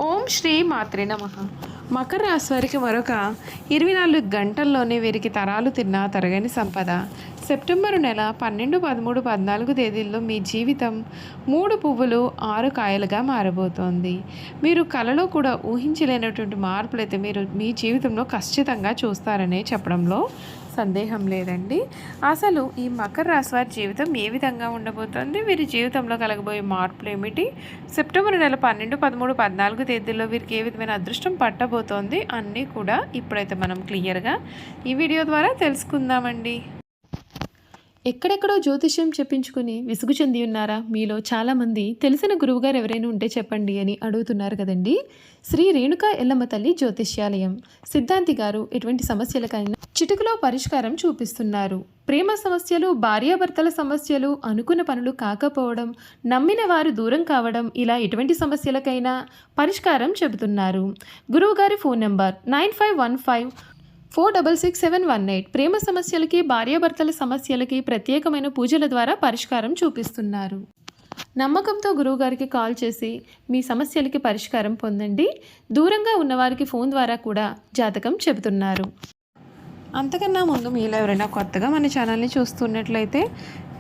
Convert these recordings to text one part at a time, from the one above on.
ఓం శ్రీ మాత్రే నమః. మకర రాశి వారికి మరొక 24 గంటల్లోనే వీరికి తరాలు తిన్నా తరగని సంపద. సెప్టెంబరు నెల 12, 13, 14 తేదీల్లో మీ జీవితం 3 పువ్వులు 6 కాయలుగా మారబోతోంది. మీరు కలలో కూడా ఊహించలేనటువంటి మార్పులైతే మీరు మీ జీవితంలో ఖచ్చితంగా చూస్తారనే చెప్పడంలో సందేహం లేదండి. అసలు ఈ మకర రాశి వారి జీవితం ఏ విధంగా ఉండబోతోంది, వీరి జీవితంలో కలగబోయే మార్పులు ఏమిటి, సెప్టెంబర్ నెల 12, 13, 14 తేదీల్లో వీరికి ఏ విధమైన అదృష్టం పట్టబోతోంది అన్నీ కూడా ఇప్పుడైతే మనం క్లియర్గా ఈ వీడియో ద్వారా తెలుసుకుందామండి. ఎక్కడెక్కడో జ్యోతిష్యం చెప్పించుకుని విసుగు చెంది ఉన్నారా? మీలో చాలామంది తెలిసిన గురువుగారు ఎవరైనా ఉంటే చెప్పండి అని అడుగుతున్నారు కదండి. శ్రీ రేణుకా ఎల్లమ్మ తల్లి జ్యోతిష్యాలయం సిద్ధాంతి గారు ఎటువంటి సమస్యలకైనా చిటికలో పరిష్కారం చూపిస్తున్నారు. ప్రేమ సమస్యలు, భార్యాభర్తల సమస్యలు, అనుకున్న పనులు కాకపోవడం, నమ్మిన వారు దూరం కావడం, ఇలా ఎటువంటి సమస్యలకైనా పరిష్కారం చెబుతున్నారు. గురువుగారి ఫోన్ నంబర్ 9515466718. ప్రేమ సమస్యలకి, భార్యాభర్తల సమస్యలకి ప్రత్యేకమైన పూజల ద్వారా పరిష్కారం చూపిస్తున్నారు. నమ్మకంతో గురువుగారికి కాల్ చేసి మీ సమస్యలకి పరిష్కారం పొందండి. దూరంగా ఉన్నవారికి ఫోన్ ద్వారా కూడా జాతకం చెబుతున్నారు. అంతకన్నా ముందు మీలో ఎవరైనా కొత్తగా మన ఛానల్ని చూస్తున్నట్లయితే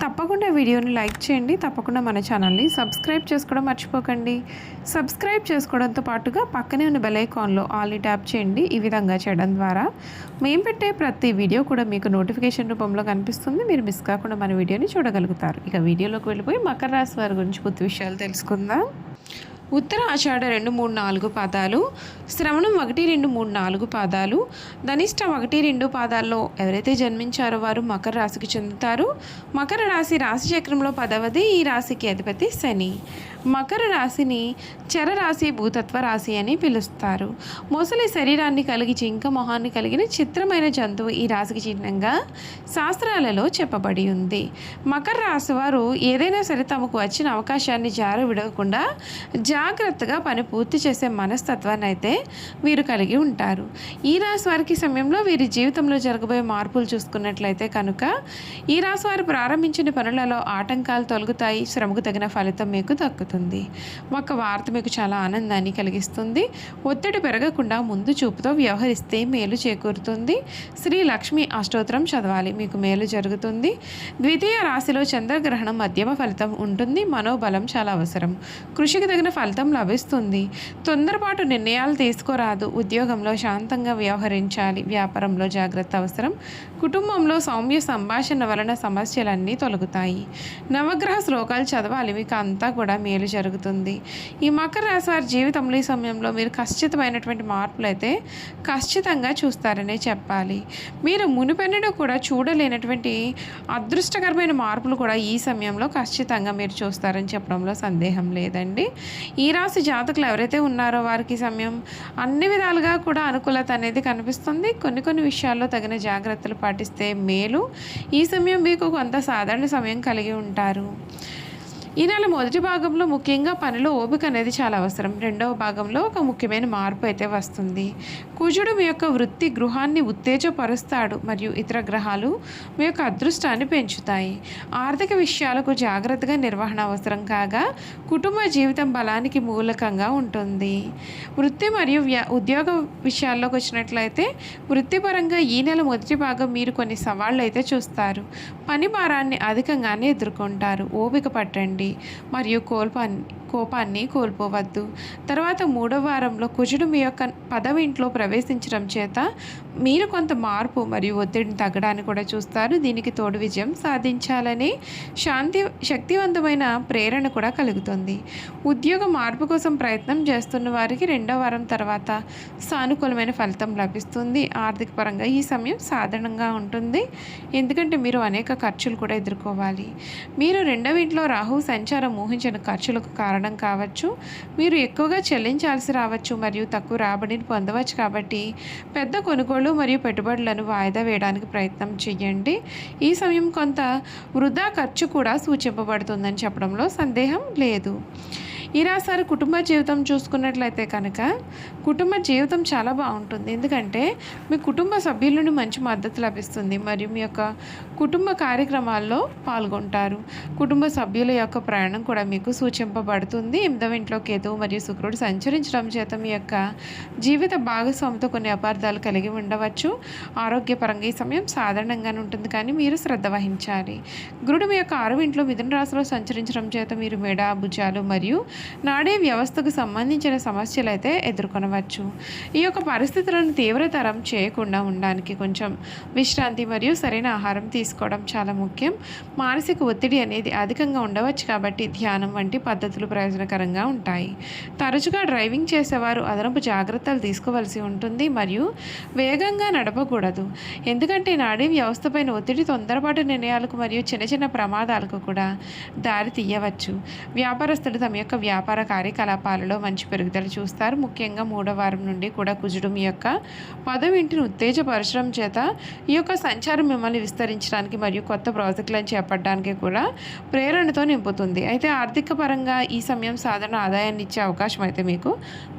తప్పకుండా వీడియోని లైక్ చేయండి. తప్పకుండా మన ఛానల్ని సబ్స్క్రైబ్ చేసుకోవడం మర్చిపోకండి. సబ్స్క్రైబ్ చేసుకోవడంతో పాటుగా పక్కనే ఉన్న బెల్ ఐకాన్లో ఆల్ని ట్యాప్ చేయండి. ఈ విధంగా చేయడం ద్వారా మేము పెట్టే ప్రతి వీడియో కూడా మీకు నోటిఫికేషన్ రూపంలో కనిపిస్తుంది. మీరు మిస్ కాకుండా మన వీడియోని చూడగలుగుతారు. ఇక వీడియోలోకి వెళ్ళిపోయి మకర రాశి వారి గురించి పూర్తి విషయాలు తెలుసుకుందాం. ఉత్తర ఆషాఢ 2, 3, 4 పాదాలు, శ్రవణం 1, 2, 3, 4 పాదాలు, ధనిష్ట 1, 2 పాదాల్లో ఎవరైతే జన్మించారో వారు మకర రాశికి చెందుతారు. మకర రాశి చక్రంలో 10వది. ఈ రాశికి అధిపతి శని. మకర రాశిని చరరాశి, భూతత్వ రాశి అని పిలుస్తారు. మొసలి శరీరాన్ని కలిగి జింక మొహాన్ని కలిగిన చిత్రమైన జంతువు ఈ రాశికి చిహ్నంగా శాస్త్రాలలో చెప్పబడి ఉంది. మకర రాశి వారు ఏదైనా సరే తమకు వచ్చిన అవకాశాన్ని జార విడవకుండా జాగ్రత్తగా పని పూర్తి చేసే మనస్తత్వాన్ని అయితే వీరు కలిగి ఉంటారు. ఈ రాశి వారికి సమయంలో వీరి జీవితంలో జరగబోయే మార్పులు చూసుకున్నట్లయితే కనుక ఈ రాశి వారు ప్రారంభించిన పనులలో ఆటంకాలు తొలగుతాయి. శ్రమకు తగిన ఫలితం మీకు దక్కుతుంది. ఒక వార్త మీకు చాలా ఆనందాన్ని కలిగిస్తుంది. ఒత్తిడి పెరగకుండా ముందు చూపుతో వ్యవహరిస్తే మేలు చేకూరుతుంది. శ్రీ లక్ష్మి అష్టోత్తరం చదవాలి, మీకు మేలు జరుగుతుంది. ద్వితీయ రాశిలో చంద్రగ్రహణం మధ్యమ ఫలితం ఉంటుంది. మనోబలం చాలా అవసరం. కృషికి తగిన ఫలితం లభిస్తుంది. తొందరపాటు నిర్ణయాలు తీసుకోరాదు. ఉద్యోగంలో శాంతంగా వ్యవహరించాలి. వ్యాపారంలో జాగ్రత్త అవసరం. కుటుంబంలో సౌమ్య సంభాషణ వలన సమస్యలన్నీ తొలగుతాయి. నవగ్రహ శ్లోకాలు చదవాలి, మీకు అంతా కూడా మేలు జరుగుతుంది. ఈ మకర రాశి వారి జీవితంలో ఈ సమయంలో మీరు ఖచ్చితమైనటువంటి మార్పులు అయితే ఖచ్చితంగా చూస్తారనే చెప్పాలి. మీరు మునుపెన్నడూ కూడా చూడలేనటువంటి అదృష్టకరమైన మార్పులు కూడా ఈ సమయంలో ఖచ్చితంగా మీరు చూస్తారని చెప్పడంలో సందేహం లేదండి. ఈ రాశి జాతకులు ఎవరైతే ఉన్నారో వారికి సమయం అన్ని విధాలుగా కూడా అనుకూలత అనేది కనిపిస్తుంది. కొన్ని విషయాల్లో తగిన జాగ్రత్తలు పాటిస్తే మేలు. ఈ సమయం మీకు కొంత సాధారణ సమయం కలిగి ఉంటారు. ఈ నెల మొదటి భాగంలో ముఖ్యంగా పనిలో ఓపిక అనేది చాలా అవసరం. రెండవ భాగంలో ఒక ముఖ్యమైన మార్పు అయితే వస్తుంది. కుజుడు మీ యొక్క వృత్తి గృహాన్ని ఉత్తేజపరుస్తాడు మరియు ఇతర గ్రహాలు మీ యొక్క అదృష్టాన్ని పెంచుతాయి. ఆర్థిక విషయాలకు జాగ్రత్తగా నిర్వహణ అవసరం కాగా కుటుంబ జీవితం బలానికి మూలకంగా ఉంటుంది. వృత్తి మరియు ఉద్యోగ విషయాల్లోకి వచ్చినట్లయితే వృత్తిపరంగా ఈ నెల మొదటి భాగం మీరు కొన్ని సవాళ్ళు అయితే చూస్తారు. పని భారాన్ని అధికంగానే ఎదుర్కొంటారు. ఓపిక పట్టండి మరియు కోపాన్ని కోల్పోవద్దు. తర్వాత 3వ వారంలో కుజుడు మీ యొక్క 10వ ఇంట్లో ప్రవేశించడం చేత మీరు కొంత మార్పు మరియు ఒత్తిడిని తగ్గడానికి కూడా చూస్తారు. దీనికి తోడు విజయం సాధించాలని శక్తివంతమైన ప్రేరణ కూడా కలుగుతుంది. ఉద్యోగ మార్పు కోసం ప్రయత్నం చేస్తున్న వారికి 2వ వారం తర్వాత సానుకూలమైన ఫలితం లభిస్తుంది. ఆర్థిక పరంగా ఈ సమయం సాధారణంగా ఉంటుంది, ఎందుకంటే మీరు అనేక ఖర్చులు కూడా ఎదుర్కోవాలి. మీరు 2వ ఇంట్లో రాహువు సంచారం ఊహించిన ఖర్చులకు కారణం కావచ్చు. మీరు ఎక్కువగా చెల్లించాల్సి రావచ్చు మరియు తక్కువ రాబడిని పొందవచ్చు. కాబట్టి పెద్ద కొనుగోళ్లు మరియు పెట్టుబడులను వాయిదా వేయడానికి ప్రయత్నం చేయండి. ఈ సమయం కొంత వృధా ఖర్చు కూడా సూచింపబడుతుందని చెప్పడంలో సందేహం లేదు. ఈ రాశి కుటుంబ జీవితం చూసుకున్నట్లయితే కనుక కుటుంబ జీవితం చాలా బాగుంటుంది. ఎందుకంటే మీ కుటుంబ సభ్యుల నుండి మంచి మద్దతు లభిస్తుంది మరియు మీ యొక్క కుటుంబ కార్యక్రమాల్లో పాల్గొంటారు. కుటుంబ సభ్యుల యొక్క ప్రయాణం కూడా మీకు సూచింపబడుతుంది. 8వ ఇంట్లో కేతువు మరియు శుక్రుడు సంచరించడం చేత మీ యొక్క జీవిత భాగస్వామితో కొన్ని అపార్థాలు కలిగి ఉండవచ్చు. ఆరోగ్యపరంగా ఈ సమయం సాధారణంగానే ఉంటుంది, కానీ మీరు శ్రద్ధ వహించాలి. గురుడు మీ యొక్క 6వ ఇంట్లో మిథున రాశిలో సంచరించడం చేత మీరు మెడ, భుజాలు మరియు నాడీ వ్యవస్థకు సంబంధించిన సమస్యలు అయితే ఎదుర్కొనవచ్చు. ఈ యొక్క పరిస్థితులను తీవ్రతరం చేయకుండా ఉండడానికి కొంచెం విశ్రాంతి మరియు సరైన ఆహారం తీసుకోవడం చాలా ముఖ్యం. మానసిక ఒత్తిడి అనేది అధికంగా ఉండవచ్చు, కాబట్టి ధ్యానం వంటి పద్ధతులు ప్రయోజనకరంగా ఉంటాయి. తరచుగా డ్రైవింగ్ చేసేవారు అదనపు జాగ్రత్తలు తీసుకోవాల్సి ఉంటుంది మరియు వేగంగా నడపకూడదు, ఎందుకంటే నాడీ వ్యవస్థపైన ఒత్తిడి తొందరపాటు నిర్ణయాలకు మరియు చిన్న చిన్న ప్రమాదాలకు కూడా దారి తీయవచ్చు. వ్యాపారస్తులు తమ యొక్క వ్యాపార కార్యకలాపాలలో మంచి పెరుగుదల చూస్తారు. ముఖ్యంగా 3వ వారం నుండి కూడా కుజుడు మీ యొక్క 10వ ఇంటిని ఉత్తేజపరచడం చేత ఈ యొక్క సంచారం మిమ్మల్ని విస్తరించడానికి మరియు కొత్త ప్రాజెక్టులను చేపట్టడానికి కూడా ప్రేరణతో నింపుతుంది. అయితే ఆర్థిక పరంగా ఈ సమయం సాధారణ ఆదాయాన్ని ఇచ్చే అవకాశం అయితే మీకు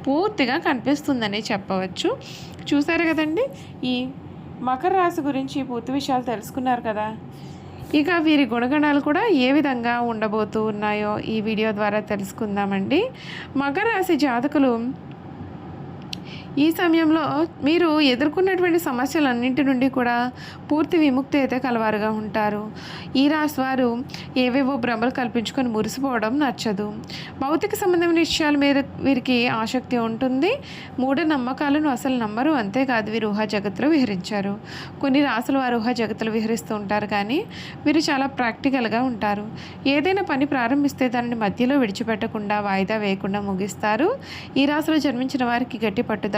పూర్తిగా కనిపిస్తుందని చెప్పవచ్చు. చూసారు కదండి, ఈ మకర రాశి గురించి పూర్తి విషయాలు తెలుసుకున్నారు కదా. ఇక వీరి గుణగణాలు కూడా ఏ విధంగా ఉండబోతూ ఉన్నాయో ఈ వీడియో ద్వారా తెలుసుకుందామండి. మకర రాశి జాతకులు ఈ సమయంలో మీరు ఎదుర్కొన్నటువంటి సమస్యలన్నింటి నుండి కూడా పూర్తి విముక్తి అయితే కలవారుగా ఉంటారు. ఈ రాశి వారు ఏవేవో భ్రమలు కల్పించుకొని మురిసిపోవడం నచ్చదు. భౌతిక సంబంధమైన విషయాల మీద వీరికి ఆసక్తి ఉంటుంది. మూఢనమ్మకాలను అసలు నమ్మరు. అంతేకాదు, వీరు ఊహా జగత్తులో విహరించారు. కొన్ని రాసుల వారు ఊహా జగత్తులో విహరిస్తూ ఉంటారు, కానీ వీరు చాలా ప్రాక్టికల్గా ఉంటారు. ఏదైనా పని ప్రారంభిస్తే దానిని మధ్యలో విడిచిపెట్టకుండా వాయిదా వేయకుండా ముగిస్తారు. ఈ రాశిలో జన్మించిన వారికి గట్టి పట్టుదల,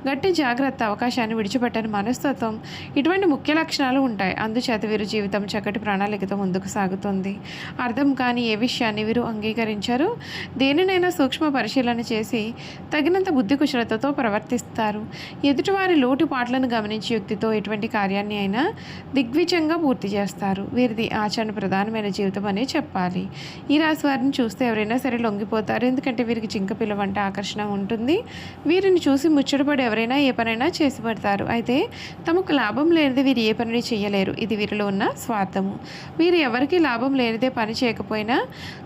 గట్టి జాగ్రత్త, అవకాశాన్ని విడిచిపెట్టని మనస్తత్వం, ఇటువంటి ముఖ్య లక్షణాలు ఉంటాయి. అందుచేత వీరు జీవితం చక్కటి ప్రణాళికతో ముందుకు సాగుతుంది. అర్థం కాని ఏ విషయాన్ని వీరు అంగీకరించారు. దేనినైనా సూక్ష్మ పరిశీలన చేసి తగినంత బుద్ధి కుశలతతో ప్రవర్తిస్తారు. ఎదుటివారి లోటుపాట్లను గమనించి యుక్తితో ఎటువంటి కార్యాన్ని అయినా దిగ్విజయంగా పూర్తి చేస్తారు. వీరిది ఆచరణ ప్రధానమైన జీవితం అనే చెప్పాలి. ఈ రాశి వారిని చూస్తే ఎవరైనా సరే లొంగిపోతారు, ఎందుకంటే వీరికి జింక పిల్ల వంటి ఆకర్షణ ఉంటుంది. వీరిని చూసి ముచ్చటపడి ఎవరైనా ఏ పనైనా చేసి పెడతారు. అయితే తమకు లాభం లేనిదే వీరు ఏ పనిని చేయలేరు. ఇది వీరిలో ఉన్న స్వార్థము. వీరు ఎవరికి లాభం లేనిదే పని చేయకపోయినా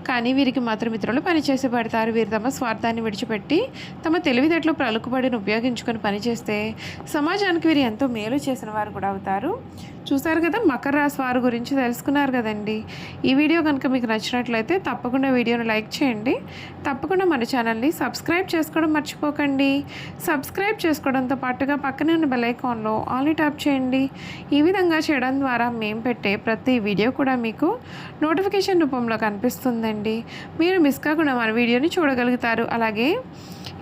కానీ వీరికి మాత్రం ఇతరులు పని చేసి పెడతారు. వీరు తమ స్వార్థాన్ని విడిచిపెట్టి తమ తెలివితేటలు పలుకుబడిని ఉపయోగించుకొని పనిచేస్తే సమాజానికి వీరు ఎంతో మేలు చేసిన వారు కూడా అవుతారు. చూసారు కదా, మకర రాశి వారి గురించి తెలుసుకున్నారు కదండి. ఈ వీడియో కనుక మీకు నచ్చినట్లయితే తప్పకుండా వీడియోని లైక్ చేయండి. తప్పకుండా మన ఛానల్ని సబ్స్క్రైబ్ చేసుకోవడం మర్చిపోకండి. సబ్స్క్రైబ్ చేసుకోవడంతో పాటుగా పక్కనే ఉన్న బెల్ ఐకాన్లో ఆల్ని ట్యాప్ చేయండి. ఈ విధంగా చేయడం ద్వారా మేము పెట్టే ప్రతి వీడియో కూడా మీకు నోటిఫికేషన్ రూపంలో కనిపిస్తుందండి. మీరు మిస్ కాకుండా మన వీడియోని చూడగలుగుతారు. అలాగే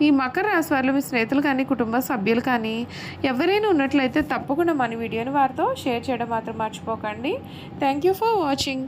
ఈ మకర రాశి వారిలో మీ స్నేహితులు కానీ కుటుంబ సభ్యులు కానీ ఎవరైనా ఉన్నట్లయితే తప్పకుండా మన వీడియోని వారితో షేర్ చేయడం మాత్రం మర్చిపోకండి. Thank you for watching.